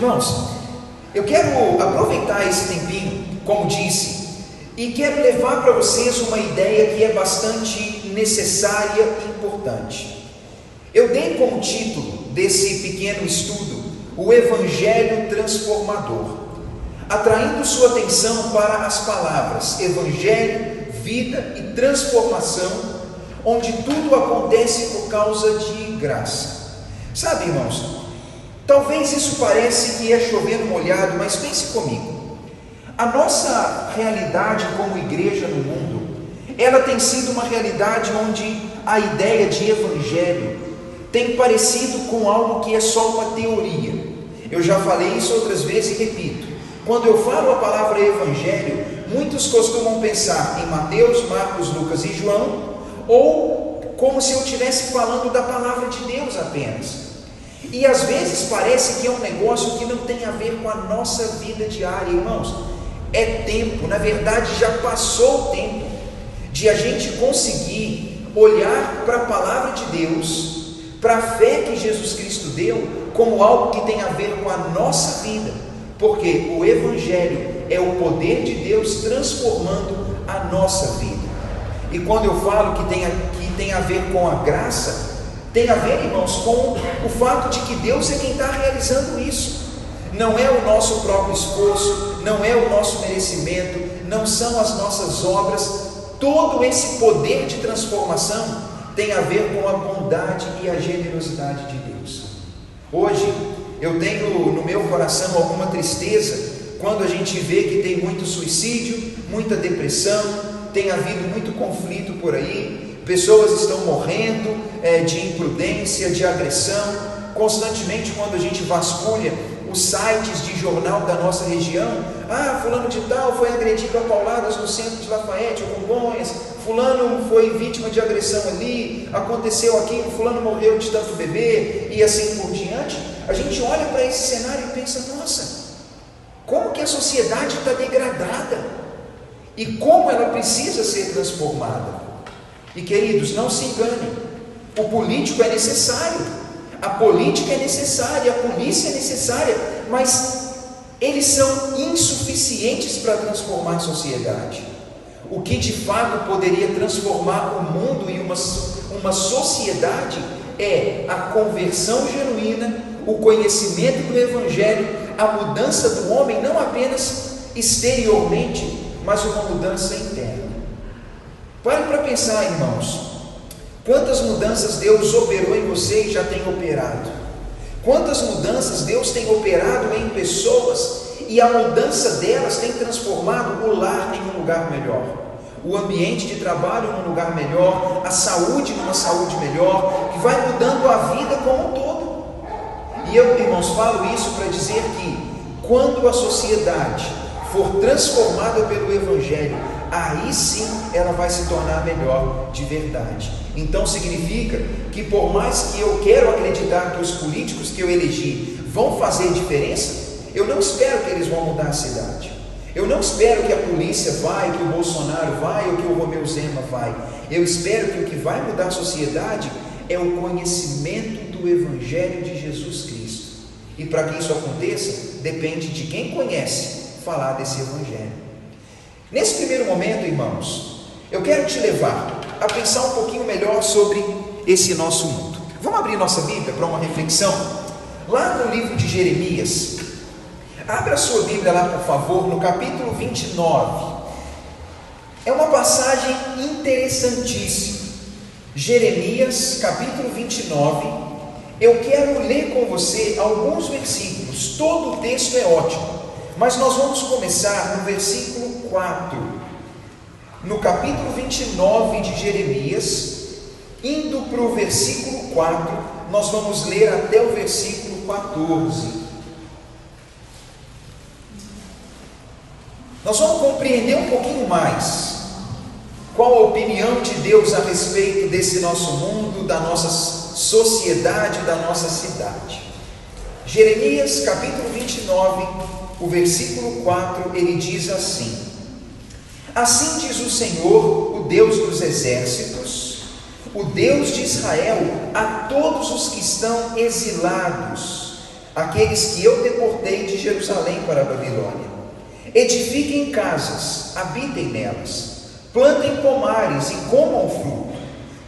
Irmãos, eu quero aproveitar esse tempinho, como disse, e quero levar para vocês uma ideia que é bastante necessária e importante. Eu dei como título desse pequeno estudo o Evangelho Transformador, atraindo sua atenção para as palavras Evangelho, vida e transformação, onde tudo acontece por causa de graça. Sabe, irmãos, talvez isso pareça que é chover no molhado, mas pense comigo. A nossa realidade como igreja no mundo, ela tem sido uma realidade onde a ideia de evangelho tem parecido com algo que é só uma teoria. Eu já falei isso outras vezes e repito. Quando eu falo a palavra evangelho, muitos costumam pensar em Mateus, Marcos, Lucas e João, ou como se eu estivesse falando da palavra de Deus apenas. E às vezes parece que é um negócio que não tem a ver com a nossa vida diária, irmãos. É tempo, na verdade já passou o tempo de a gente conseguir olhar para a palavra de Deus, para a fé que Jesus Cristo deu, como algo que tem a ver com a nossa vida, porque o Evangelho é o poder de Deus transformando a nossa vida. E quando eu falo que tem a ver com a graça, tem a ver, irmãos, com o fato de que Deus é quem está realizando isso. Não é o nosso próprio esforço, não é o nosso merecimento, não são as nossas obras. Todo esse poder de transformação tem a ver com a bondade e a generosidade de Deus. Hoje eu tenho no meu coração alguma tristeza quando a gente vê que tem muito suicídio, muita depressão, tem havido muito conflito por aí, pessoas estão morrendo de imprudência, de agressão. Constantemente, quando a gente vasculha os sites de jornal da nossa região, fulano de tal foi agredido a pauladas no centro de Lafayette ou Congonhas, fulano foi vítima de agressão ali, aconteceu aquilo, fulano morreu de tanto beber, e assim por diante. A gente olha para esse cenário e pensa, nossa, como que a sociedade está degradada, e como ela precisa ser transformada. E queridos, não se enganem, o político é necessário, a política é necessária, a polícia é necessária, mas eles são insuficientes para transformar a sociedade. O que de fato poderia transformar o mundo e uma sociedade é a conversão genuína, o conhecimento do Evangelho, a mudança do homem, não apenas exteriormente, mas uma mudança interna. Pare para pensar, irmãos. Quantas mudanças Deus operou em você e já tem operado? Quantas mudanças Deus tem operado em pessoas e a mudança delas tem transformado o lar em um lugar melhor, o ambiente de trabalho num lugar melhor, a saúde numa saúde melhor, que vai mudando a vida como um todo. E eu, irmãos, falo isso para dizer que quando a sociedade for transformada pelo Evangelho, aí sim ela vai se tornar melhor de verdade. Então significa que por mais que eu quero acreditar que os políticos que eu elegi vão fazer diferença, eu não espero que eles vão mudar a cidade. Eu não espero que a polícia vai, que o Bolsonaro vai, ou que o Romeu Zema vai. Eu espero que o que vai mudar a sociedade é o conhecimento do Evangelho de Jesus Cristo. E para que isso aconteça, depende de quem conhece falar desse Evangelho. Nesse primeiro momento, irmãos, eu quero te levar a pensar um pouquinho melhor sobre esse nosso mundo. Vamos abrir nossa Bíblia para uma reflexão? Lá no livro de Jeremias, abra a sua Bíblia lá, por favor, no capítulo 29. É uma passagem interessantíssima. Jeremias, capítulo 29. Eu quero ler com você alguns versículos. Todo o texto é ótimo, mas nós vamos começar no versículo 4, no capítulo 29 de Jeremias, indo para o versículo 4, nós vamos ler até o versículo 14. Nós vamos compreender um pouquinho mais qual a opinião de Deus a respeito desse nosso mundo, da nossa sociedade, da nossa cidade. Jeremias capítulo 29, o versículo 4, ele diz assim: assim diz o Senhor, o Deus dos exércitos, o Deus de Israel, a todos os que estão exilados, aqueles que eu deportei de Jerusalém para a Babilônia. Edifiquem casas, habitem nelas, plantem pomares e comam fruto,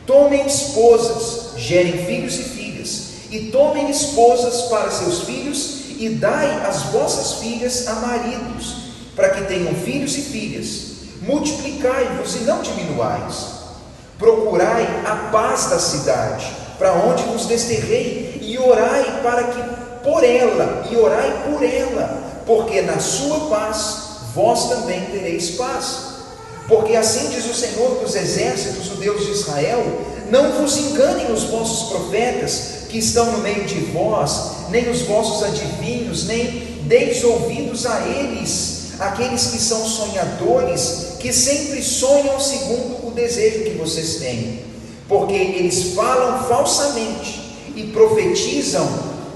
tomem esposas, gerem filhos e filhas, e tomem esposas para seus filhos, e dai as vossas filhas a maridos, para que tenham filhos e filhas. Multiplicai-vos e não diminuais. Procurai a paz da cidade, para onde vos desterrei, e orai por ela, porque na sua paz vós também tereis paz. Porque assim diz o Senhor dos exércitos, o Deus de Israel: não vos enganem os vossos profetas que estão no meio de vós, nem os vossos adivinhos, nem deis ouvidos a eles, aqueles que são sonhadores, que sempre sonham segundo o desejo que vocês têm, porque eles falam falsamente e profetizam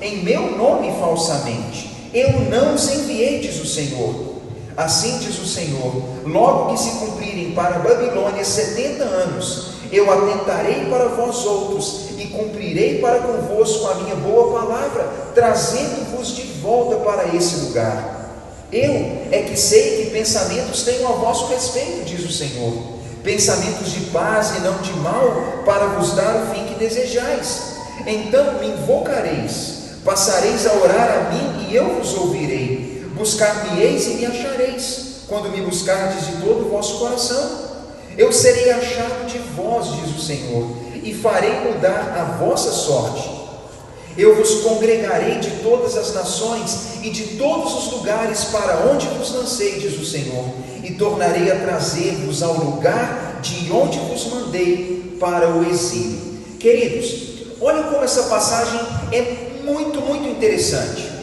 em meu nome falsamente. Eu não os enviei, diz o Senhor. Assim diz o Senhor: logo que se cumprirem para a Babilônia 70 anos, eu atentarei para vós outros e cumprirei para convosco a minha boa palavra, trazendo-vos de volta para esse lugar. Eu é que sei que pensamentos tenho a vosso respeito, diz o Senhor, pensamentos de paz e não de mal, para vos dar o fim que desejais. Então me invocareis, passareis a orar a mim e eu vos ouvirei. Buscar-me-eis e me achareis, quando me buscardes de todo o vosso coração. Eu serei achado de vós, diz o Senhor, e farei mudar a vossa sorte. Eu vos congregarei de todas as nações e de todos os lugares para onde vos lancei, diz o Senhor, e tornarei a trazer-vos ao lugar de onde vos mandei para o exílio. Queridos, olha como essa passagem é muito interessante.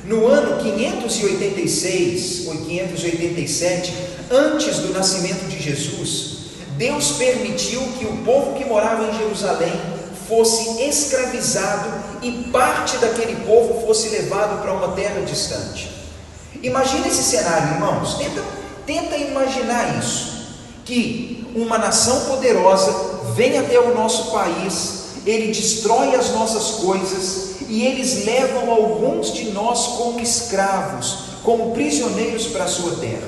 No ano 586 ou 587, antes do nascimento de Jesus, Deus permitiu que o povo que morava em Jerusalém fosse escravizado e parte daquele povo fosse levado para uma terra distante. Imagina esse cenário, irmãos. Tenta imaginar isso, que uma nação poderosa vem até o nosso país, ele destrói as nossas coisas, e eles levam alguns de nós como escravos, como prisioneiros para a sua terra.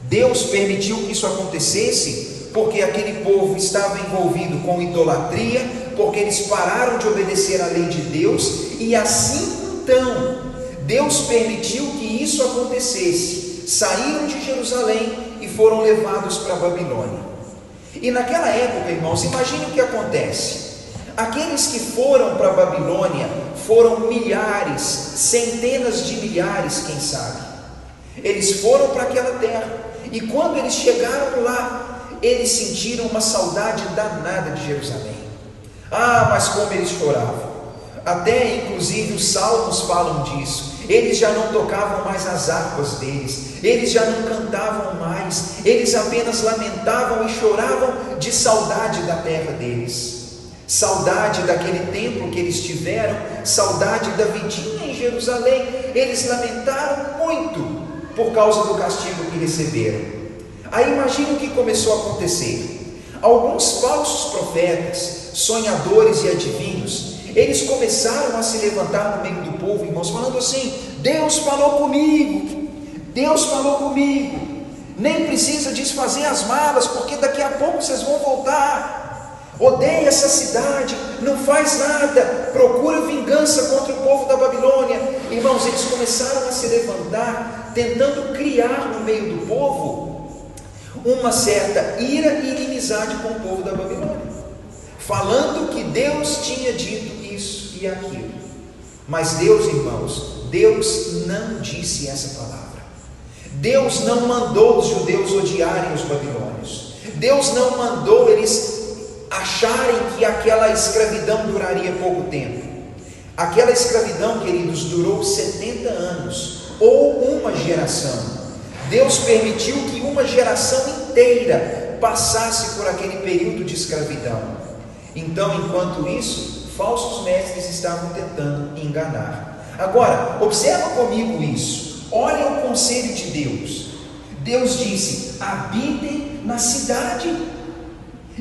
Deus permitiu que isso acontecesse porque aquele povo estava envolvido com idolatria, porque eles pararam de obedecer à lei de Deus, e assim então Deus permitiu que isso acontecesse. Saíram de Jerusalém e foram levados para a Babilônia. E naquela época, irmãos, imagine o que acontece. Aqueles que foram para a Babilônia foram milhares, centenas de milhares, quem sabe. Eles foram para aquela terra, e quando eles chegaram lá, eles sentiram uma saudade danada de Jerusalém. Ah, mas como eles choravam! Até inclusive os salmos falam disso. Eles já não tocavam mais as harpas deles, eles já não cantavam mais, eles apenas lamentavam e choravam de saudade da terra deles. Saudade daquele templo que eles tiveram, saudade da vidinha em Jerusalém. Eles lamentaram muito por causa do castigo que receberam. Aí imagina o que começou a acontecer. Alguns falsos profetas, sonhadores e adivinhos, eles começaram a se levantar no meio do povo, irmãos, falando assim: Deus falou comigo, Deus falou comigo, nem precisa desfazer as malas, porque daqui a pouco vocês vão voltar. Odeia essa cidade, não faz nada, procura vingança contra o povo da Babilônia. Irmãos, eles começaram a se levantar, tentando criar no meio do povo uma certa ira e inimizade com o povo da Babilônia, falando que Deus tinha dito isso e aquilo. Mas Deus, irmãos, Deus não disse essa palavra. Deus não mandou os judeus odiarem os babilônios. Deus não mandou eles acharem que aquela escravidão duraria pouco tempo. Aquela escravidão, queridos, durou 70 anos, ou uma geração. Deus permitiu que uma geração inteira passasse por aquele período de escravidão. Então, enquanto isso, falsos mestres estavam tentando enganar. Agora, observa comigo isso. Olha o conselho de Deus. Deus disse: habitem na cidade.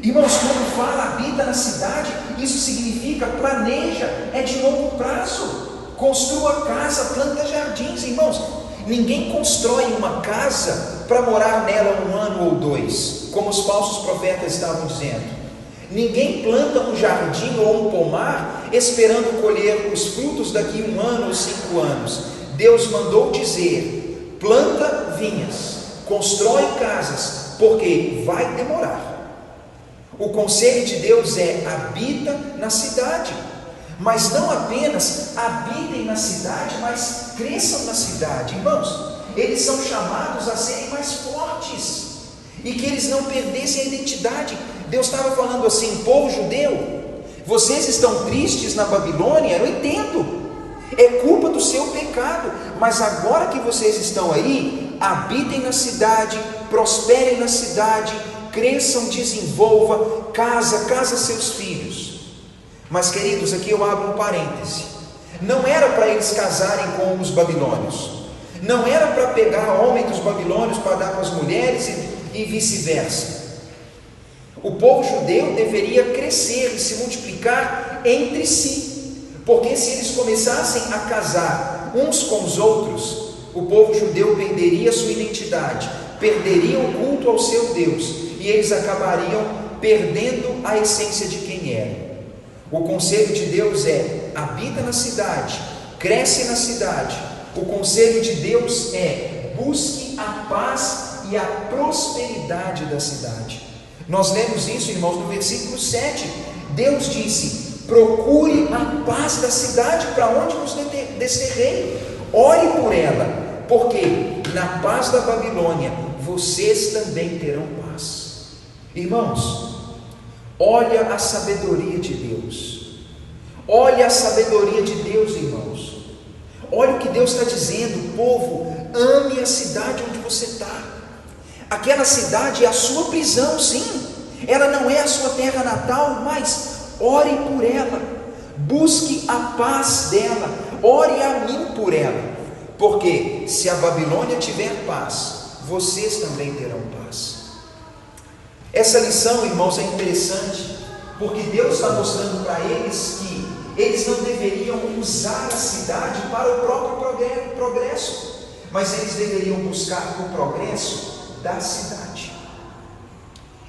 Irmãos, quando fala habita na cidade, isso significa planeja, é de longo prazo. construa casa, planta jardins, irmãos. Ninguém constrói uma casa para morar nela 1 ano ou 2, como os falsos profetas estavam dizendo. Ninguém planta um jardim ou um pomar esperando colher os frutos daqui 1 ano ou 5 anos. Deus mandou dizer: planta vinhas, constrói casas, porque vai demorar. O conselho de Deus é: habita na cidade. Mas não apenas habitem na cidade, mas cresçam na cidade. Irmãos, eles são chamados a serem mais fortes, e que eles não perdessem a identidade. Deus estava falando assim: povo judeu, vocês estão tristes na Babilônia, eu entendo, é culpa do seu pecado, mas agora que vocês estão aí, habitem na cidade, prosperem na cidade, cresçam, desenvolvam, casa seus filhos. Mas, queridos, aqui eu abro um parêntese. Não era para eles casarem com os babilônios, não era para pegar homem dos babilônios para dar para as mulheres e vice-versa. O povo judeu deveria crescer e se multiplicar entre si, porque se eles começassem a casar uns com os outros, o povo judeu perderia sua identidade, perderia o culto ao seu Deus, e eles acabariam perdendo a essência de quem eram. O conselho de Deus é: habita na cidade, cresce na cidade. O conselho de Deus é: busque a paz e a prosperidade da cidade. Nós lemos isso, irmãos, no versículo 7. Deus disse: procure a paz da cidade para onde nos desterrei, ore por ela, porque na paz da Babilônia vocês também terão paz. Irmãos, olha a sabedoria de Deus, olha a sabedoria de Deus, irmãos. Olha o que Deus está dizendo: povo, ame a cidade onde você está. Aquela cidade é a sua prisão, sim, ela não é a sua terra natal, mas ore por ela, busque a paz dela, ore a mim por ela, porque se a Babilônia tiver paz, vocês também terão paz. Essa lição, irmãos, é interessante, porque Deus está mostrando para eles que eles não deveriam usar a cidade para o próprio progresso, mas eles deveriam buscar o progresso da cidade.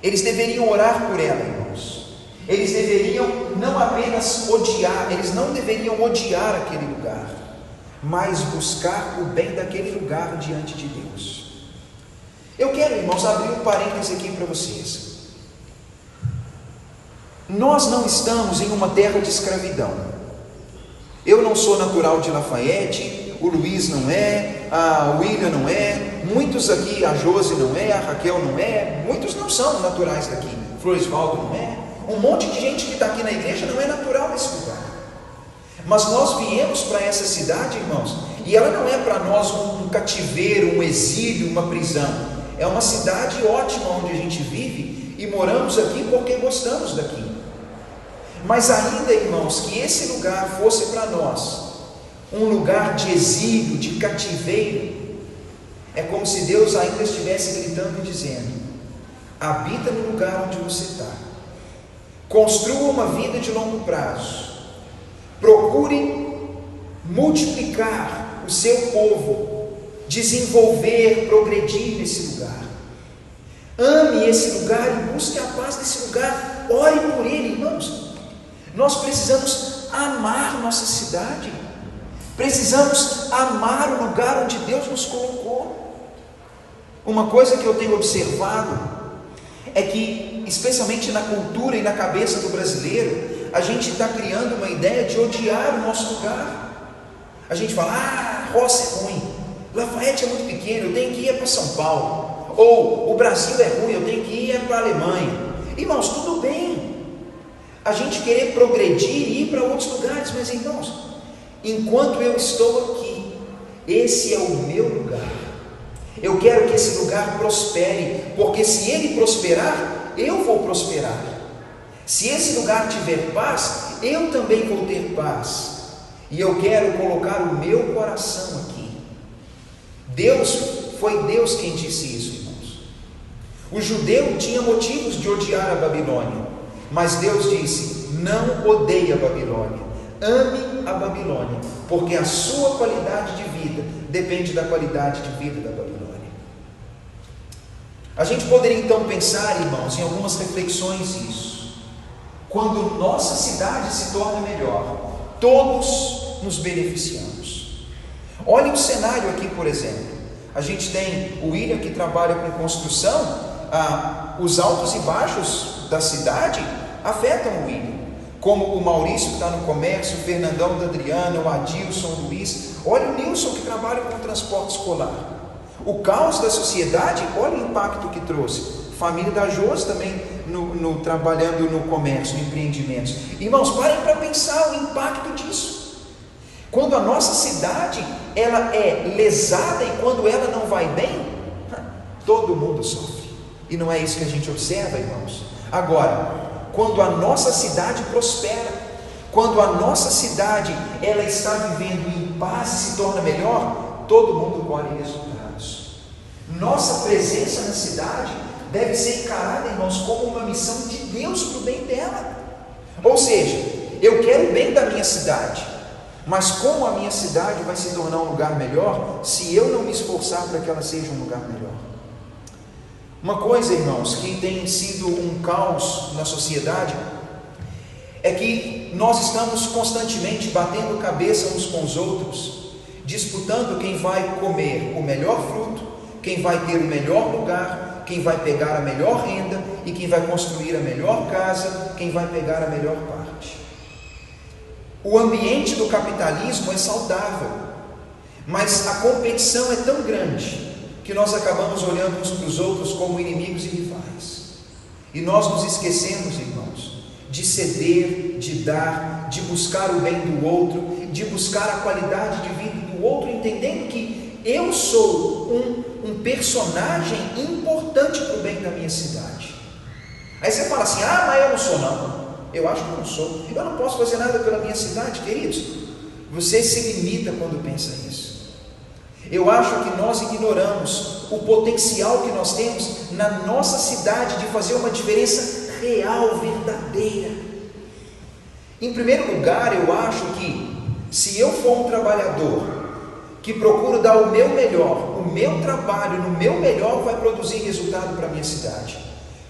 Eles deveriam orar por ela, irmãos. Eles deveriam não apenas odiar, eles não deveriam odiar aquele lugar, mas buscar o bem daquele lugar diante de Deus. Eu quero, irmãos, abrir um parêntese aqui para vocês. Nós não estamos em uma terra de escravidão. Eu não sou natural de Lafayette, o Luiz não é, a William não é, muitos aqui, a Josi não é, a Raquel não é, muitos não são naturais daqui, Floresvaldo não é, um monte de gente que está aqui na igreja não é natural desse lugar. Mas nós viemos para essa cidade, irmãos, e ela não é para nós um cativeiro, um exílio, uma prisão. É uma cidade ótima onde a gente vive e moramos aqui porque gostamos daqui. Mas ainda, irmãos, que esse lugar fosse para nós um lugar de exílio, de cativeiro, é como se Deus ainda estivesse gritando e dizendo: habita no lugar onde você está, construa uma vida de longo prazo, procure multiplicar o seu povo, desenvolver, progredir nesse lugar. Ame esse lugar e busque a paz desse lugar, ore por ele, irmãos. Nós precisamos amar nossa cidade, precisamos amar o lugar onde Deus nos colocou. Uma coisa que eu tenho observado é que, especialmente na cultura e na cabeça do brasileiro, a gente está criando uma ideia de odiar o nosso lugar. A gente fala: Roça é ruim, Lafayette é muito pequeno, eu tenho que ir para São Paulo, ou o Brasil é ruim, eu tenho que ir para a Alemanha. Irmãos, tudo bem a gente querer progredir e ir para outros lugares, mas, irmãos, enquanto eu estou aqui, esse é o meu lugar. Eu quero que esse lugar prospere, porque se ele prosperar, eu vou prosperar. Se esse lugar tiver paz, eu também vou ter paz. E eu quero colocar o meu coração aqui. Foi Deus quem disse isso, irmãos. O judeu tinha motivos de odiar a Babilônia, mas Deus disse: não odeie a Babilônia, ame a Babilônia, porque a sua qualidade de vida depende da qualidade de vida da Babilônia. A gente poderia então pensar, irmãos, em algumas reflexões isso. Quando nossa cidade se torna melhor, todos nos beneficiamos. Olhe o cenário aqui, por exemplo. A gente tem o William que trabalha com construção, os altos e baixos da cidade afetam o William, como o Maurício que está no comércio, o Fernandão da Adriana, o Adilson, o Luiz. Olha o Nilson que trabalha com transporte escolar. O caos da sociedade, olha o impacto que trouxe. Família da Josi também trabalhando no comércio, no empreendimentos. Irmãos, parem para pensar o impacto disso. Quando a nossa cidade ela é lesada e quando ela não vai bem, todo mundo sofre. E não é isso que a gente observa, irmãos. Agora, quando a nossa cidade prospera, quando a nossa cidade ela está vivendo em paz e se torna melhor, todo mundo colhe resultados. Nossa presença na cidade deve ser encarada, irmãos, como uma missão de Deus para o bem dela. Ou seja, eu quero o bem da minha cidade, mas como a minha cidade vai se tornar um lugar melhor se eu não me esforçar para que ela seja um lugar melhor? Uma coisa, irmãos, que tem sido um caos na sociedade é que nós estamos constantemente batendo cabeça uns com os outros, disputando quem vai comer o melhor fruto, quem vai ter o melhor lugar, quem vai pegar a melhor renda e quem vai construir a melhor casa, quem vai pegar a melhor parte. O ambiente do capitalismo é saudável, mas a competição é tão grande que nós acabamos olhando uns para os outros como inimigos e rivais. E nós nos esquecemos, irmãos, de ceder, de dar, de buscar o bem do outro, de buscar a qualidade de vida do outro, entendendo que eu sou um personagem importante para o bem da minha cidade. Aí você fala assim, mas eu não sou não. Eu acho que eu não sou. Eu não posso fazer nada pela minha cidade, queridos. Você se limita quando pensa isso. Eu acho que nós ignoramos o potencial que nós temos na nossa cidade de fazer uma diferença real, verdadeira. Em primeiro lugar, eu acho que se eu for um trabalhador que procuro dar o meu melhor, o meu trabalho no meu melhor vai produzir resultado para a minha cidade,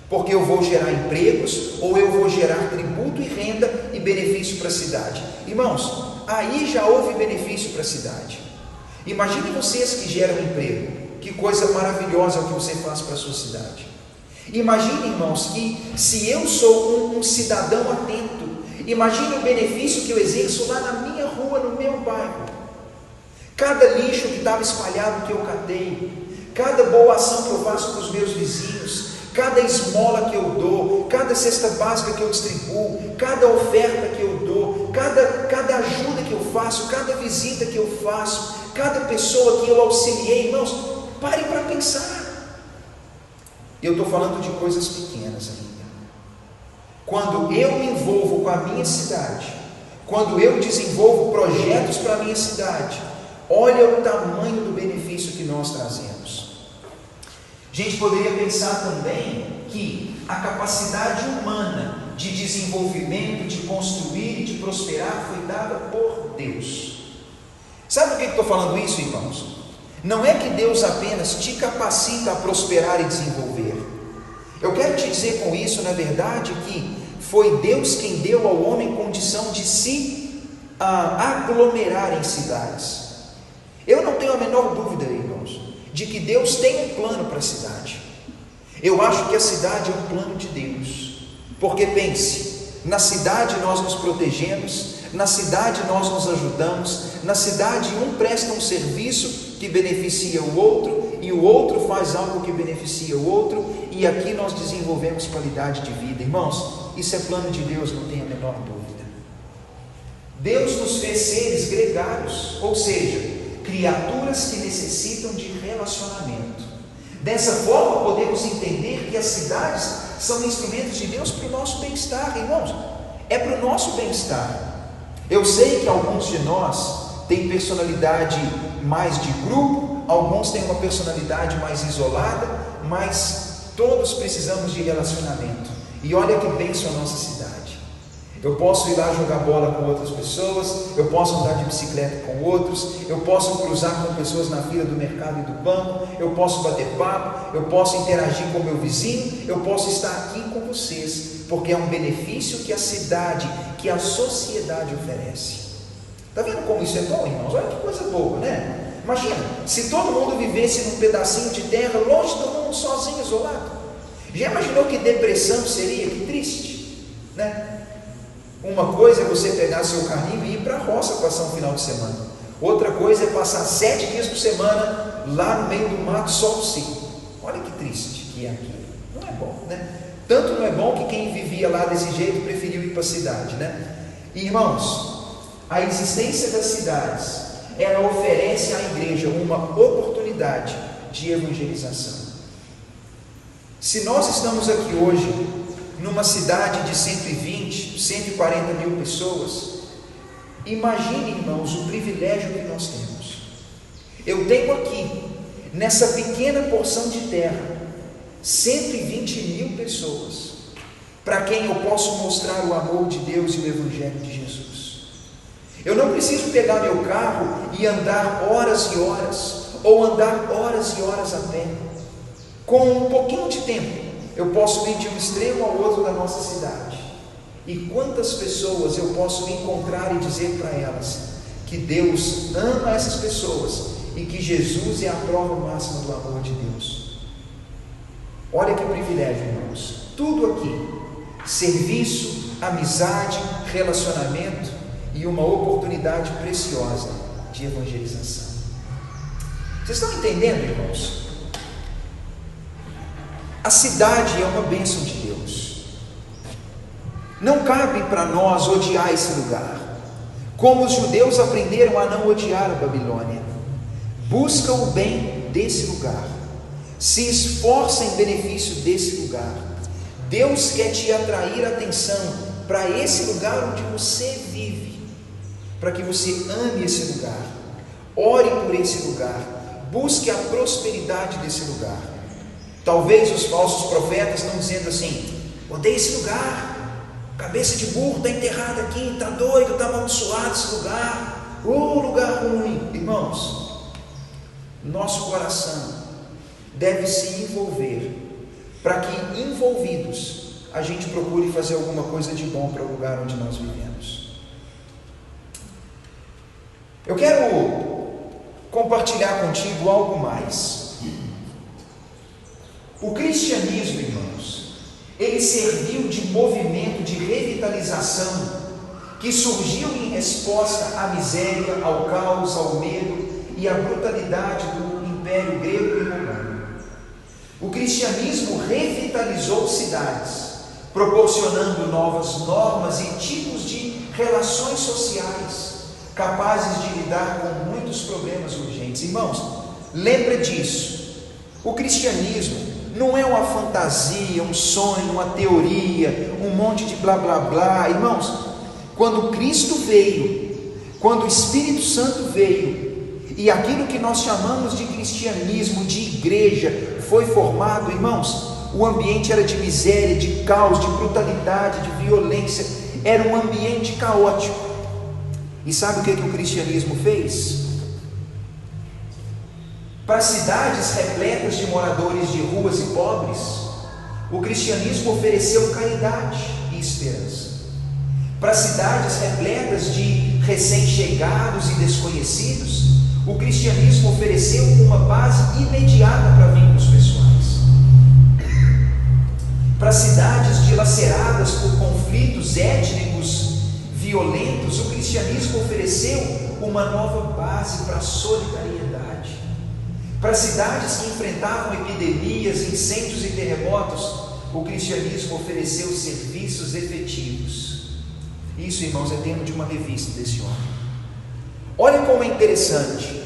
porque eu vou gerar empregos, ou eu vou gerar tributo e renda e benefício para a cidade. Irmãos, aí já houve benefício para a cidade. Imagine vocês que geram emprego, que coisa maravilhosa é o que você faz para a sua cidade. Imagine, irmãos, que se eu sou um cidadão atento, imagine o benefício que eu exerço lá na minha rua, no meu bairro. Cada lixo que estava espalhado que eu catei, cada boa ação que eu faço para os meus vizinhos, cada esmola que eu dou, cada cesta básica que eu distribuo, cada oferta que eu dou, cada ajuda que eu faço, cada visita que eu faço, cada pessoa que eu auxiliei, irmãos, parem para pensar. Eu estou falando de coisas pequenas ainda. Quando eu me envolvo com a minha cidade, quando eu desenvolvo projetos para a minha cidade, olha o tamanho do benefício que nós trazemos. A gente poderia pensar também que a capacidade humana de desenvolvimento, de construir e de prosperar foi dada por Deus. Sabe por que estou falando isso, irmãos? Não é que Deus apenas te capacita a prosperar e desenvolver. Eu quero te dizer com isso, na verdade, que foi Deus quem deu ao homem condição de se aglomerar em cidades. Eu não tenho a menor dúvida, irmãos, de que Deus tem um plano para a cidade. Eu acho que a cidade é um plano de Deus, porque pense, na cidade nós nos protegemos, na cidade nós nos ajudamos, na cidade um presta um serviço que beneficia o outro, e o outro faz algo que beneficia o outro, e aqui nós desenvolvemos qualidade de vida. Irmãos, isso é plano de Deus, não tenho a menor dúvida. Deus nos fez seres gregários, ou seja, criaturas que necessitam de relacionamento. Dessa forma podemos entender que as cidades são instrumentos de Deus para o nosso bem-estar, irmãos, é para o nosso bem-estar. Eu sei que alguns de nós têm personalidade mais de grupo, alguns têm uma personalidade mais isolada, mas todos precisamos de relacionamento. E olha que bênção a nossa cidade. Eu posso ir lá jogar bola com outras pessoas, eu posso andar de bicicleta com outros, eu posso cruzar com pessoas na fila do mercado e do banco, eu posso bater papo, eu posso interagir com meu vizinho, eu posso estar aqui com vocês, porque é um benefício que a cidade, que a sociedade oferece. Está vendo como isso é bom, irmãos? Olha que coisa boa, né? Imagina, se todo mundo vivesse num pedacinho de terra, longe do mundo, sozinho, isolado. Já imaginou que depressão seria? Que triste, né? Uma coisa é você pegar seu carrinho e ir para a roça passar um final de semana. Outra coisa é passar 7 dias por semana lá no meio do mato, sol seco. Olha que triste que é aquilo. Não é bom, né? Tanto não é bom que quem vivia lá desse jeito preferiu ir para a cidade, né? Irmãos, a existência das cidades, ela oferece à igreja uma oportunidade de evangelização. Se nós estamos aqui hoje numa cidade de 120, 140 mil pessoas, imagine, irmãos, o privilégio que nós temos. Eu tenho aqui, nessa pequena porção de terra, 120 mil pessoas, para quem eu posso mostrar o amor de Deus e o Evangelho de Jesus. Eu não preciso pegar meu carro e andar horas e horas, ou andar horas e horas a pé. Com um pouquinho de tempo, eu posso ir de um extremo ao outro da nossa cidade. E quantas pessoas eu posso encontrar e dizer para elas que Deus ama essas pessoas e que Jesus é a prova máxima do amor de Deus. Olha que privilégio, irmãos. Tudo aqui: serviço, amizade, relacionamento e uma oportunidade preciosa de evangelização. Vocês estão entendendo, irmãos? A cidade é uma bênção de Deus. Não cabe para nós odiar esse lugar, como os judeus aprenderam a não odiar a Babilônia. Busca o bem desse lugar, se esforça em benefício desse lugar. Deus quer te atrair a atenção para esse lugar onde você vive, para que você ame esse lugar, ore por esse lugar, busque a prosperidade desse lugar. Talvez os falsos profetas estão dizendo assim: odeia esse lugar, cabeça de burro está enterrada aqui, está doido, está amaldiçoado esse lugar, lugar ruim. Irmãos, nosso coração deve se envolver, para que envolvidos a gente procure fazer alguma coisa de bom para o lugar onde nós vivemos. Eu quero compartilhar contigo algo mais. O cristianismo, irmãos, ele serviu de movimento de revitalização que surgiu em resposta à miséria, ao caos, ao medo e à brutalidade do Império Grego e Romano. O cristianismo revitalizou cidades, proporcionando novas normas e tipos de relações sociais capazes de lidar com muitos problemas urgentes. Irmãos, lembre disso. O cristianismo não é uma fantasia, um sonho, uma teoria, um monte de blá blá blá. Irmãos, quando Cristo veio, quando o Espírito Santo veio, e aquilo que nós chamamos de cristianismo, de igreja, foi formado, irmãos, o ambiente era de miséria, de caos, de brutalidade, de violência, era um ambiente caótico. E sabe o que o cristianismo fez? Para cidades repletas de moradores de ruas e pobres, o cristianismo ofereceu caridade e esperança. Para cidades repletas de recém-chegados e desconhecidos, o cristianismo ofereceu uma base imediata para vínculos pessoais. Para cidades dilaceradas por conflitos étnicos violentos, o cristianismo ofereceu uma nova base para a solidariedade. Para cidades que enfrentavam epidemias, incêndios e terremotos, o cristianismo ofereceu serviços efetivos. Isso, irmãos, é tema de uma revista desse homem. Olha como é interessante.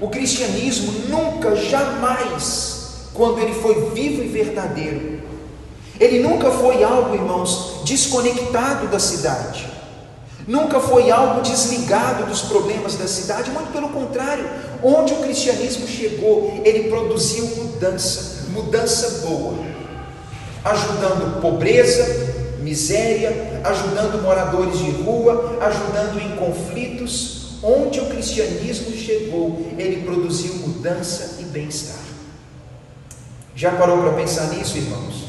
O cristianismo nunca, jamais, quando ele foi vivo e verdadeiro, ele nunca foi algo, irmãos, desconectado da cidade. Nunca foi algo desligado dos problemas da cidade, muito pelo contrário. Onde o cristianismo chegou, ele produziu mudança boa, ajudando pobreza, miséria, ajudando moradores de rua, ajudando em conflitos. Onde o cristianismo chegou, ele produziu mudança e bem-estar. Já parou para pensar nisso, irmãos?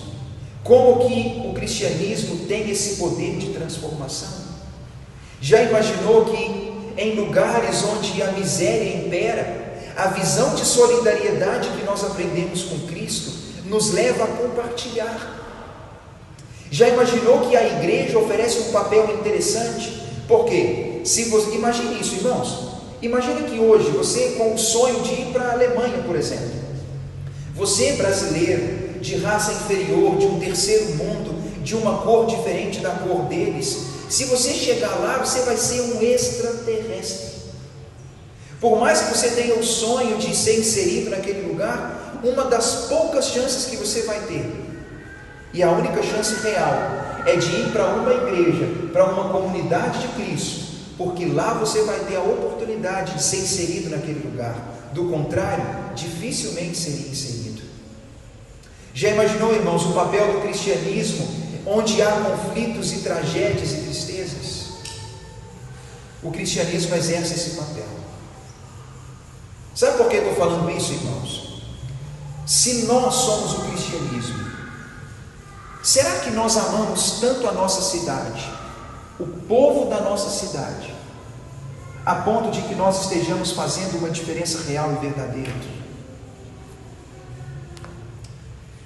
Como que o cristianismo tem esse poder de transformação? Já imaginou que em lugares onde a miséria impera, a visão de solidariedade que nós aprendemos com Cristo nos leva a compartilhar? Já imaginou que a igreja oferece um papel interessante? Por quê? Imagine isso, irmãos. Imagine que hoje você, com o sonho de ir para a Alemanha, por exemplo, você brasileiro, de raça inferior, de um terceiro mundo, de uma cor diferente da cor deles, se você chegar lá, você vai ser um extraterrestre. Por mais que você tenha o sonho de ser inserido naquele lugar, uma das poucas chances que você vai ter, e a única chance real, é de ir para uma igreja, para uma comunidade de Cristo, porque lá você vai ter a oportunidade de ser inserido naquele lugar. Do contrário, dificilmente seria inserido. Já imaginou, irmãos, o papel do cristianismo onde há conflitos e tragédias e tristezas? O cristianismo exerce esse papel. Sabe por que eu estou falando isso, irmãos? Se nós somos o cristianismo, será que nós amamos tanto a nossa cidade, o povo da nossa cidade, a ponto de que nós estejamos fazendo uma diferença real e verdadeira?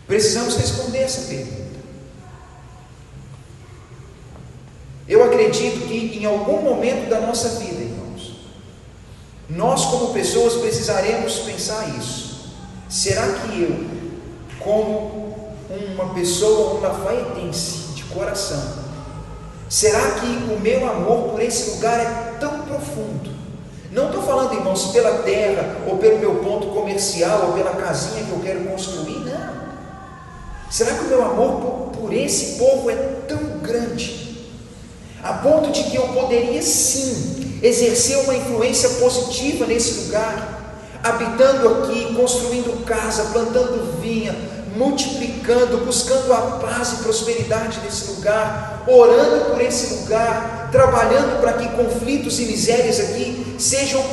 Precisamos responder essa pergunta. Eu acredito que em algum momento da nossa vida, irmãos, nós como pessoas precisaremos pensar isso. Será que eu, como uma pessoa, um lafaiense de coração, será que o meu amor por esse lugar é tão profundo? Não estou falando, irmãos, pela terra, ou pelo meu ponto comercial, ou pela casinha que eu quero construir, não. Será que o meu amor por esse povo é tão grande, a ponto de que eu poderia sim exercer uma influência positiva nesse lugar, habitando aqui, construindo casa, plantando vinha, multiplicando, buscando a paz e prosperidade desse lugar, orando por esse lugar, trabalhando para que conflitos e misérias aqui sejam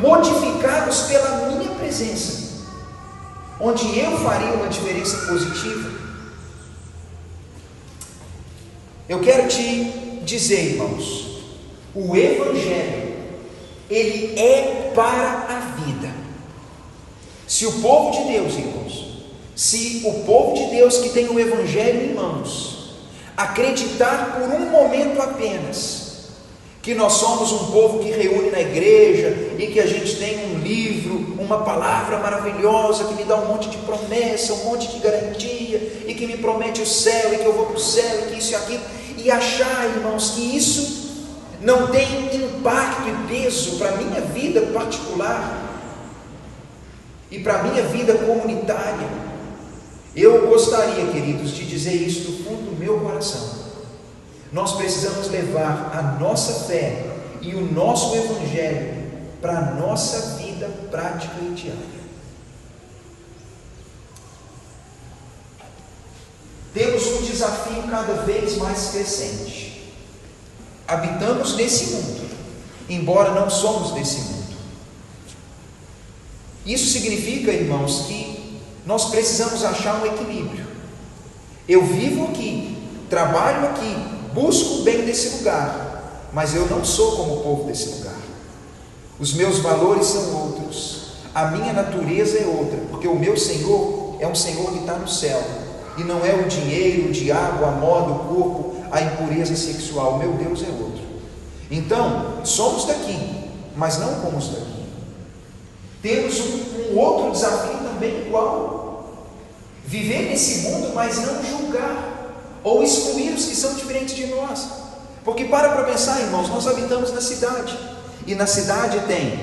modificados pela minha presença, onde eu faria uma diferença positiva? Eu quero te dizer, irmãos, o Evangelho, ele é para a vida. Se o povo de Deus, irmãos, se o povo de Deus que tem o Evangelho em mãos, acreditar por um momento apenas que nós somos um povo que reúne na igreja e que a gente tem um livro, uma palavra maravilhosa que me dá um monte de promessa, um monte de garantia e que me promete o céu e que eu vou para o céu e que isso e aquilo, e achar, irmãos, que isso não tem impacto e peso para a minha vida particular e para a minha vida comunitária. Eu gostaria, queridos, de dizer isso do fundo do meu coração. Nós precisamos levar a nossa fé e o nosso Evangelho para a nossa vida prática e diária. Temos um desafio cada vez mais crescente. Habitamos nesse mundo, embora não somos desse mundo. Isso significa, irmãos, que nós precisamos achar um equilíbrio. Eu vivo aqui, trabalho aqui, busco o bem desse lugar, mas eu não sou como o povo desse lugar. Os meus valores são outros, a minha natureza é outra, porque o meu Senhor é um Senhor que está no céu, e não é o dinheiro, o diabo, a moda, o corpo, a impureza sexual. O meu Deus é outro. Então, somos daqui, mas não como os daqui. Temos um outro desafio também igual: viver nesse mundo, mas não julgar ou excluir os que são diferentes de nós. Porque para pensar, irmãos, nós habitamos na cidade, e na cidade tem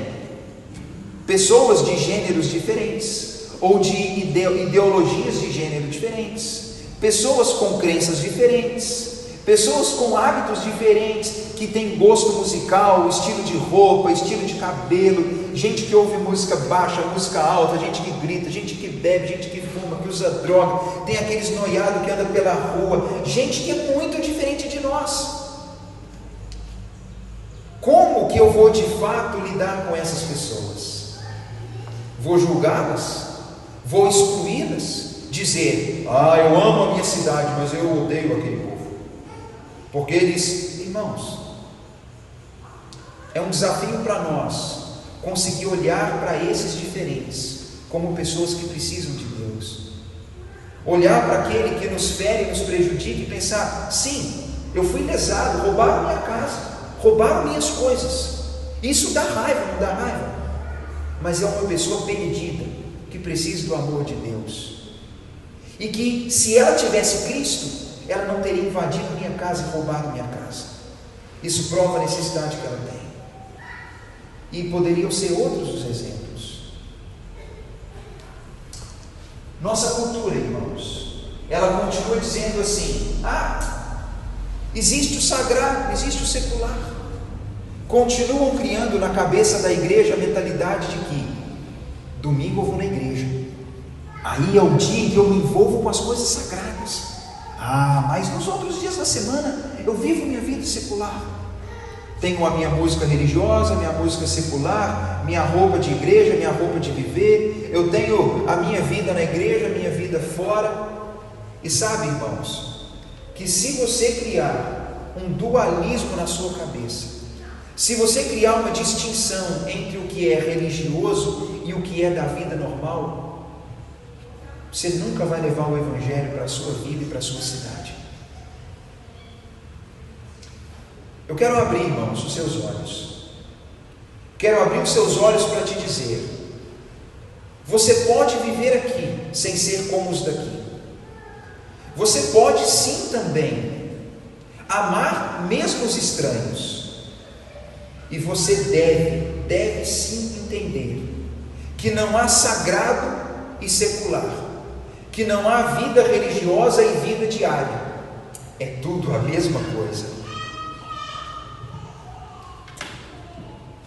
pessoas de gêneros diferentes, ou de ideologias de gênero diferentes, pessoas com crenças diferentes, pessoas com hábitos diferentes, que têm gosto musical, estilo de roupa, estilo de cabelo, gente que ouve música baixa, música alta, gente que grita, gente que bebe, gente que fuma, que usa droga, tem aqueles noiados que andam pela rua, gente que é muito diferente de nós. Como que eu vou de fato lidar com essas pessoas? Vou julgá-las? Vou excluí-las? Dizer, eu amo a minha cidade, mas eu odeio aquele povo? Porque eles, irmãos, é um desafio para nós conseguir olhar para esses diferentes como pessoas que precisam de Deus. Olhar para aquele que nos fere, nos prejudica e pensar, sim, eu fui lesado, roubaram minha casa, roubaram minhas coisas. Isso dá raiva, não dá raiva? Mas é uma pessoa perdida, que precisa do amor de Deus. E que, se ela tivesse Cristo, ela não teria invadido minha casa e roubado minha casa. Isso prova a necessidade que ela tem. E poderiam ser outros os exemplos. Nossa cultura, irmãos, ela continua dizendo assim, existe o sagrado, existe o secular. Continuam criando na cabeça da igreja a mentalidade de que domingo eu vou na igreja, aí é o dia que eu me envolvo com as coisas sagradas. Mas nos outros dias da semana eu vivo minha vida secular. Tenho a minha música religiosa, minha música secular, minha roupa de igreja, minha roupa de viver. Eu tenho a minha vida na igreja, a minha vida fora. E sabe, irmãos, que se você criar um dualismo na sua cabeça, se você criar uma distinção entre o que é religioso e o que é da vida normal, você nunca vai levar o Evangelho para a sua vida e para a sua cidade. Eu quero abrir, irmãos, os seus olhos. Quero abrir os seus olhos para te dizer: você pode viver aqui sem ser como os daqui. Você pode sim também amar mesmo os estranhos. E você deve sim entender que não há sagrado e secular, que não há vida religiosa e vida diária. É tudo a mesma coisa.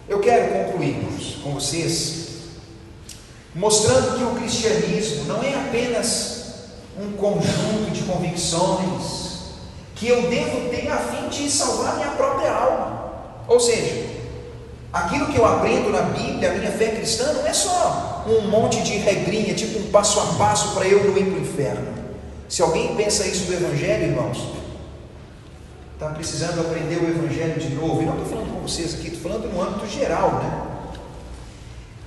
Eu quero concluir com vocês mostrando que o cristianismo não é apenas um conjunto de convicções que eu devo ter a fim de salvar minha própria alma. Ou seja, aquilo que eu aprendo na Bíblia, a minha fé cristã, não é só um monte de regrinha, tipo um passo a passo para eu não ir para o inferno. Se alguém pensa isso do Evangelho, irmãos, está precisando aprender o Evangelho de novo. E não estou falando com vocês aqui, estou falando no âmbito geral, né?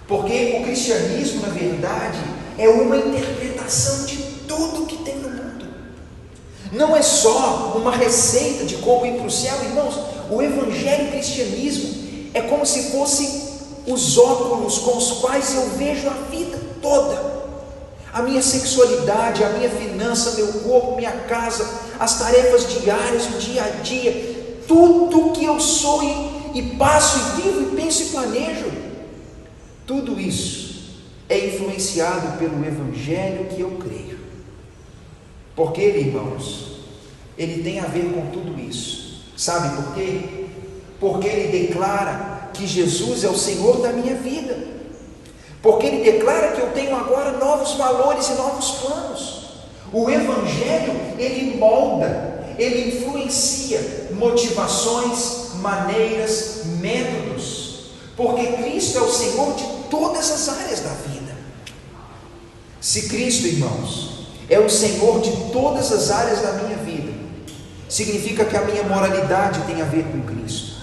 Porque o cristianismo, na verdade, é uma interpretação de tudo que tem no mundo. Não é só uma receita de como ir para o céu, irmãos. O Evangelho e o cristianismo é como se fossem os óculos com os quais eu vejo a vida toda. A minha sexualidade, a minha finança, meu corpo, minha casa, as tarefas diárias, o dia a dia, tudo que eu sou e passo e vivo e penso e planejo, tudo isso é influenciado pelo Evangelho que eu creio. Porque ele, irmãos, ele tem a ver com tudo isso. Sabe por quê? Porque ele declara que Jesus é o Senhor da minha vida. Porque ele declara que eu tenho agora novos valores e novos planos. O Evangelho, ele molda, ele influencia motivações, maneiras, métodos. Porque Cristo é o Senhor de todas as áreas da vida. Se Cristo, irmãos, é o Senhor de todas as áreas da minha vida, significa que a minha moralidade tem a ver com Cristo.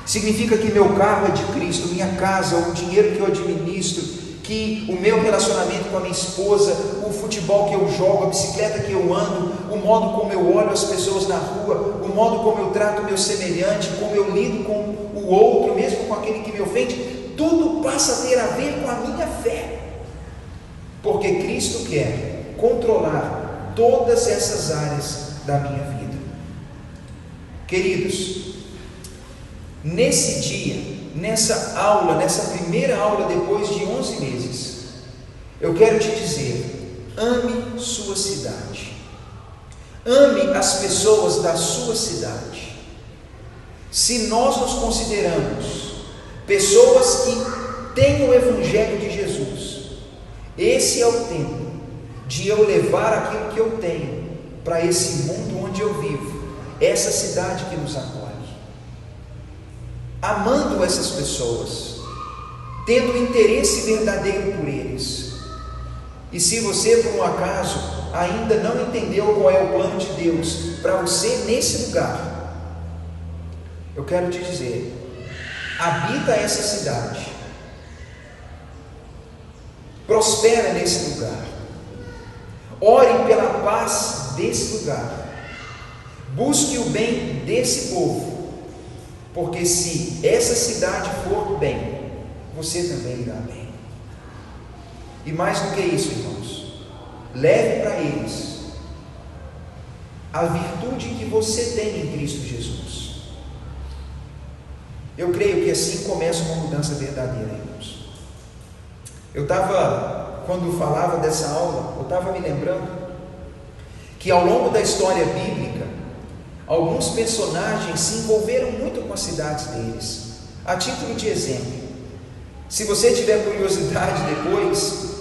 Significa que meu carro é de Cristo, minha casa, o dinheiro que eu administro, que o meu relacionamento com a minha esposa, o futebol que eu jogo, a bicicleta que eu ando, o modo como eu olho as pessoas na rua, o modo como eu trato o meu semelhante, como eu lido com o outro, mesmo com aquele que me ofende, tudo passa a ter a ver com a minha fé. Porque Cristo quer controlar todas essas áreas da minha vida. Queridos, nesse dia, nessa aula, nessa primeira aula depois de 11 meses, eu quero te dizer: ame sua cidade, ame as pessoas da sua cidade. Se nós nos consideramos pessoas que têm o Evangelho de Jesus, esse é o tempo de eu levar aquilo que eu tenho para esse mundo onde eu vivo, essa cidade que nos acolhe, amando essas pessoas, tendo interesse verdadeiro por eles. E se você, por um acaso, ainda não entendeu qual é o plano de Deus para você nesse lugar, eu quero te dizer: habita essa cidade, prospera nesse lugar, ore pela paz desse lugar, busque o bem desse povo, porque se essa cidade for bem, você também irá bem. E mais do que isso, irmãos, leve para eles a virtude que você tem em Cristo Jesus. Eu creio que assim começa uma mudança verdadeira, irmãos. Quando falava dessa aula, eu estava me lembrando que ao longo da história bíblica, alguns personagens se envolveram muito com as cidades deles. A título de exemplo, se você tiver curiosidade depois,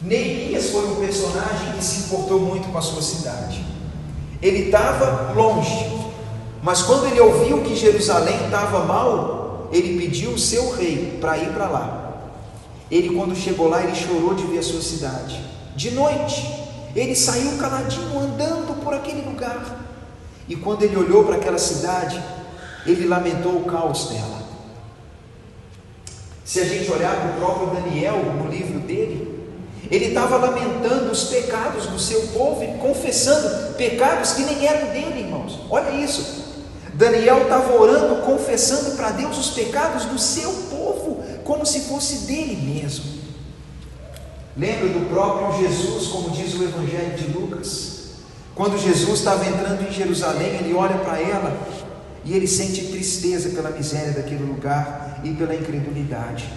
Neemias foi um personagem que se importou muito com a sua cidade. Ele estava longe, mas quando ele ouviu que Jerusalém estava mal, ele pediu o seu rei para ir para lá. Ele, quando chegou lá, ele chorou de ver a sua cidade. De noite, ele saiu caladinho, andando por aquele lugar. E quando ele olhou para aquela cidade, ele lamentou o caos dela. Se a gente olhar para o próprio Daniel, no livro dele, ele estava lamentando os pecados do seu povo e confessando pecados que nem eram dele, irmãos. Olha isso. Daniel estava orando, confessando para Deus os pecados do seu povo, como se fosse dele mesmo. Lembra do próprio Jesus, como diz o Evangelho de Lucas? Quando Jesus estava entrando em Jerusalém, ele olha para ela e ele sente tristeza pela miséria daquele lugar e pela incredulidade.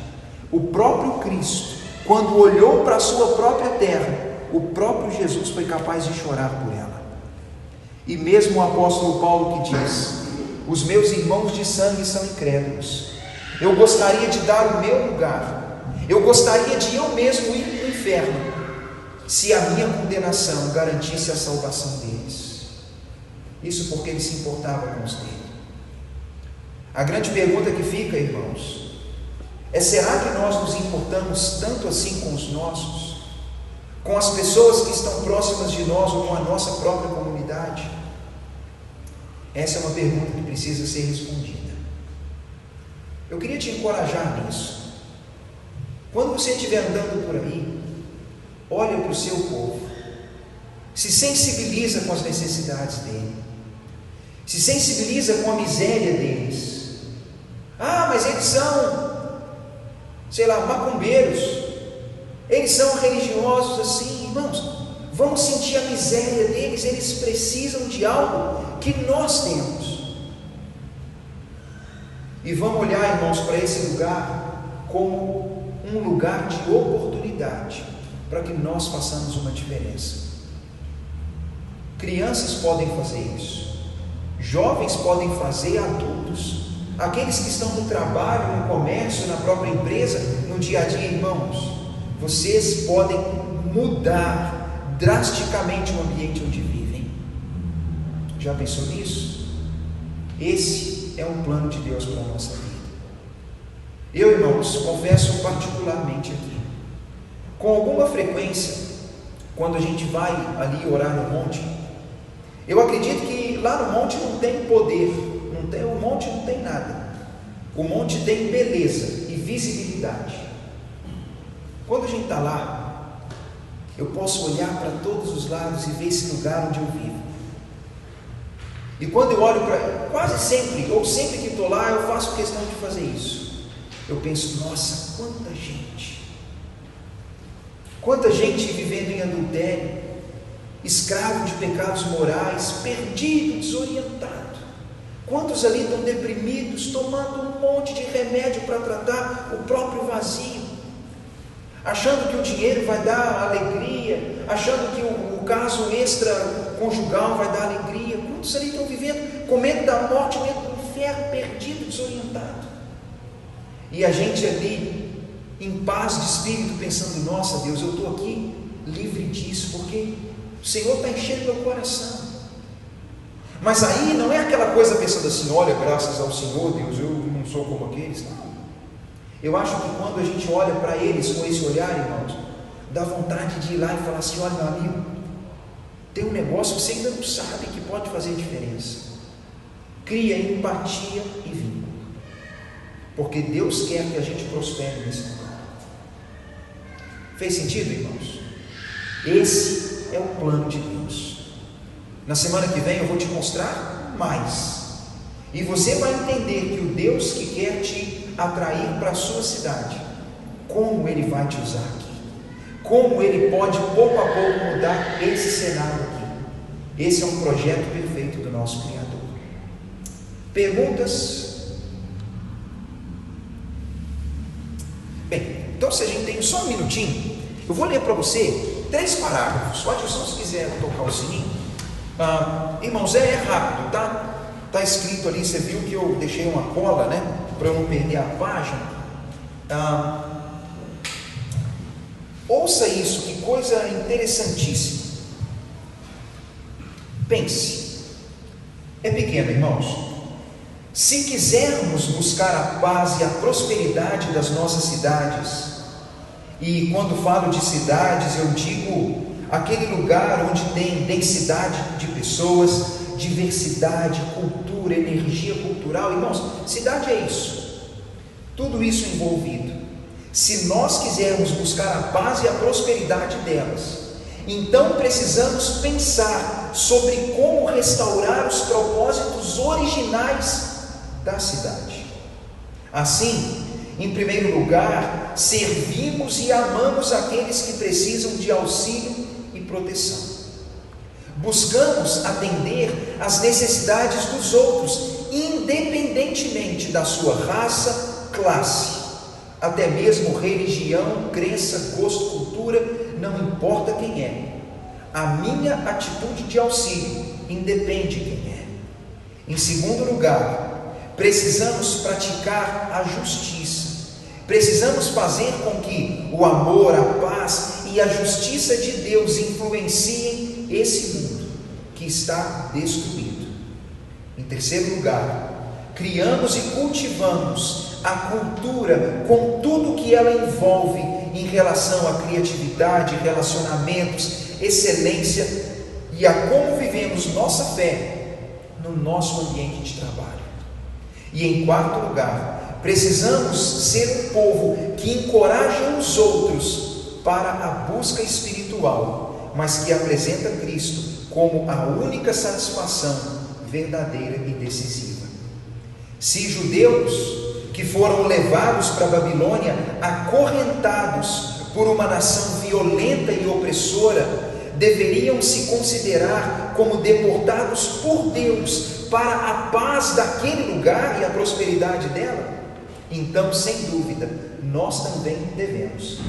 O próprio Cristo, quando olhou para a sua própria terra, o próprio Jesus foi capaz de chorar por ela. E mesmo o apóstolo Paulo que diz: os meus irmãos de sangue são incrédulos, eu gostaria de dar o meu lugar, eu gostaria de eu mesmo ir para o inferno, se a minha condenação garantisse a salvação deles. Isso porque ele se importava com os dele. A grande pergunta que fica, irmãos, é: será que nós nos importamos tanto assim com os nossos, com as pessoas que estão próximas de nós ou com a nossa própria comunidade? Essa é uma pergunta que precisa ser respondida. Eu queria te encorajar nisso. Quando você estiver andando por aí, olha para o seu povo, se sensibiliza com as necessidades dele, se sensibiliza com a miséria deles. Ah, mas eles são, sei lá, macumbeiros, eles são religiosos assim. Irmãos, vamos sentir a miséria deles. Eles precisam de algo que nós temos. E vamos olhar, irmãos, para esse lugar como um lugar de oportunidade para que nós façamos uma diferença. Crianças podem fazer isso, jovens podem fazer, adultos, aqueles que estão no trabalho, no comércio, na própria empresa, no dia a dia. Irmãos, vocês podem mudar drasticamente o ambiente onde vivem. Já pensou nisso? Esse é um plano de Deus para a nossa vida. Eu, irmãos, confesso particularmente aqui, com alguma frequência, quando a gente vai ali orar no monte, eu acredito que lá no monte não tem poder, o monte não tem nada. O monte tem beleza e visibilidade. Quando a gente está lá, eu posso olhar para todos os lados e ver esse lugar onde eu vivo. E quando eu olho para, quase sempre, ou sempre que estou lá, eu faço questão de fazer isso. Eu penso: nossa, quanta gente vivendo em adultério, escravo de pecados morais, perdido, desorientado. Quantos ali estão deprimidos, tomando um monte de remédio para tratar o próprio vazio, achando que o dinheiro vai dar alegria, achando que o caso extraconjugal vai dar alegria. Quantos ali estão vivendo com medo da morte, medo do inferno, perdido, desorientado? E a gente ali, em paz de espírito, pensando: nossa Deus, eu estou aqui livre disso, porque o Senhor está enchendo meu coração. Mas aí não é aquela coisa pensando assim, olha, graças ao Senhor, Deus, eu não sou como aqueles. Não. Eu acho que quando a gente olha para eles com esse olhar, irmãos, dá vontade de ir lá e falar assim, olha, meu amigo, tem um negócio que você ainda não sabe que pode fazer diferença. Cria empatia e vínculo, porque Deus quer que a gente prospere nesse mundo. Fez sentido, irmãos? Esse é o plano de Deus. Na semana que vem eu vou te mostrar mais, e você vai entender que o Deus que quer te atrair para a sua cidade, como Ele vai te usar aqui, como Ele pode pouco a pouco mudar esse cenário aqui. Esse é um projeto perfeito do nosso Criador. Perguntas? Bem, então se a gente tem só um minutinho, eu vou ler para você 3 parágrafos. Pode só, se quiser tocar o sininho. Irmãos, é rápido, tá? Está escrito ali, você viu que eu deixei uma cola, né? Para eu não perder a página. Ouça isso, que coisa interessantíssima. Pense. É pequeno, irmãos. Se quisermos buscar a paz e a prosperidade das nossas cidades, e quando falo de cidades, eu digo aquele lugar onde tem densidade de pessoas, diversidade, cultura, energia cultural, irmãos, cidade é isso, tudo isso envolvido. Se nós quisermos buscar a paz e a prosperidade delas, então precisamos pensar sobre como restaurar os propósitos originais da cidade. Assim, em primeiro lugar, servimos e amamos aqueles que precisam de auxílio e proteção. Buscamos atender às necessidades dos outros, independentemente da sua raça, classe, até mesmo religião, crença, gosto, cultura, não importa quem é. A minha atitude de auxílio independe de quem é. Em segundo lugar, precisamos praticar a justiça. Precisamos fazer com que o amor, a paz e a justiça de Deus influenciem esse mundo que está destruído. Em terceiro lugar, criamos e cultivamos a cultura com tudo que ela envolve em relação à criatividade, relacionamentos, excelência e a como vivemos nossa fé no nosso ambiente de trabalho. E em quarto lugar, precisamos ser um povo que encoraja os outros para a busca espiritual, mas que apresenta Cristo como a única satisfação verdadeira e decisiva. Se judeus que foram levados para a Babilônia, acorrentados por uma nação violenta e opressora, deveriam se considerar como deportados por Deus para a paz daquele lugar e a prosperidade dela, então, sem dúvida, nós também devemos.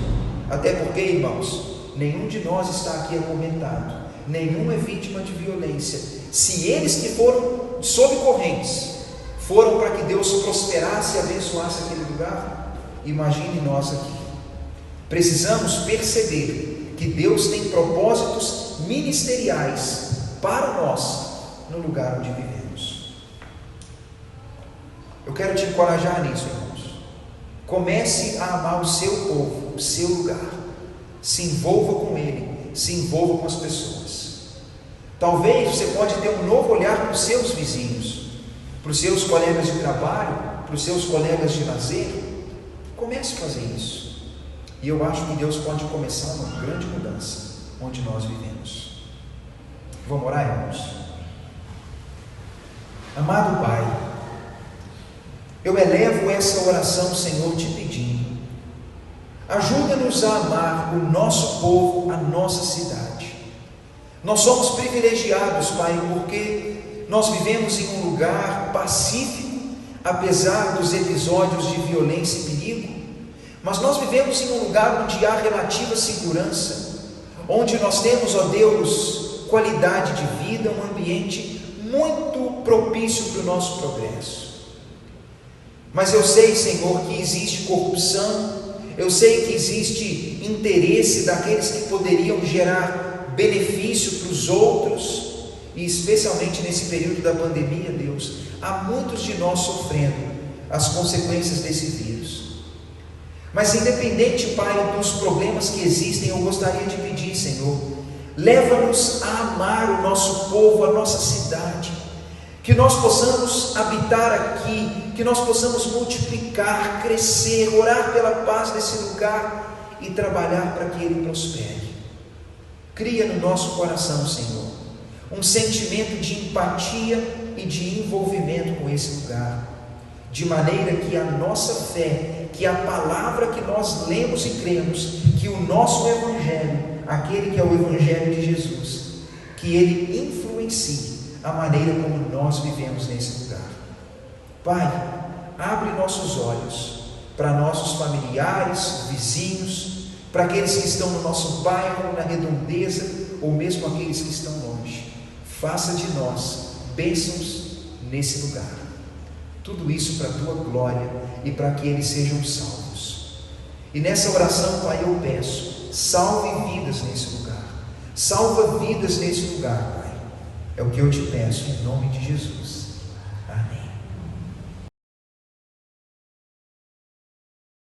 Até porque, irmãos, nenhum de nós está aqui acorrentado, nenhum é vítima de violência. Se eles que foram sob correntes foram para que Deus prosperasse e abençoasse aquele lugar, imagine nós aqui. Precisamos perceber que Deus tem propósitos ministeriais para nós no lugar onde vivemos. Eu quero te encorajar nisso, irmãos. Comece a amar o seu povo, o seu lugar. Se envolva com ele, se envolva com as pessoas. Talvez você pode ter um novo olhar para os seus vizinhos, para os seus colegas de trabalho, para os seus colegas de lazer. Comece a fazer isso. E eu acho que Deus pode começar uma grande mudança onde nós vivemos. Vamos orar, irmãos? Amado Pai, eu elevo essa oração, Senhor, te pedindo, ajuda-nos a amar o nosso povo, a nossa cidade. Nós somos privilegiados, Pai, porque nós vivemos em um lugar pacífico, apesar dos episódios de violência e perigo, mas nós vivemos em um lugar onde há relativa segurança, onde nós temos, ó Deus, qualidade de vida, um ambiente muito propício para o nosso progresso. Mas eu sei, Senhor, que existe corrupção, Eu sei que existe interesse daqueles que poderiam gerar benefício para os outros, e especialmente nesse período da pandemia, Deus, há muitos de nós sofrendo as consequências desse vírus. Mas independente, Pai, dos problemas que existem, eu gostaria de pedir, Senhor, leva-nos a amar o nosso povo, a nossa cidade, que nós possamos habitar aqui, que nós possamos multiplicar, crescer, orar pela paz desse lugar e trabalhar para que ele prospere. Cria no nosso coração, Senhor, um sentimento de empatia e de envolvimento com esse lugar, de maneira que a nossa fé, que a palavra que nós lemos e cremos, que o nosso Evangelho, aquele que é o Evangelho de Jesus, que ele influencie a maneira como nós vivemos nesse lugar. Pai, abre nossos olhos para nossos familiares, vizinhos, para aqueles que estão no nosso bairro, na redondeza, ou mesmo aqueles que estão longe. Faça de nós bênçãos nesse lugar. Tudo isso para a tua glória e para que eles sejam salvos. E nessa oração, Pai, eu peço, salve vidas nesse lugar. Salva vidas nesse lugar, Pai. É o que eu te peço, em nome de Jesus. Amém.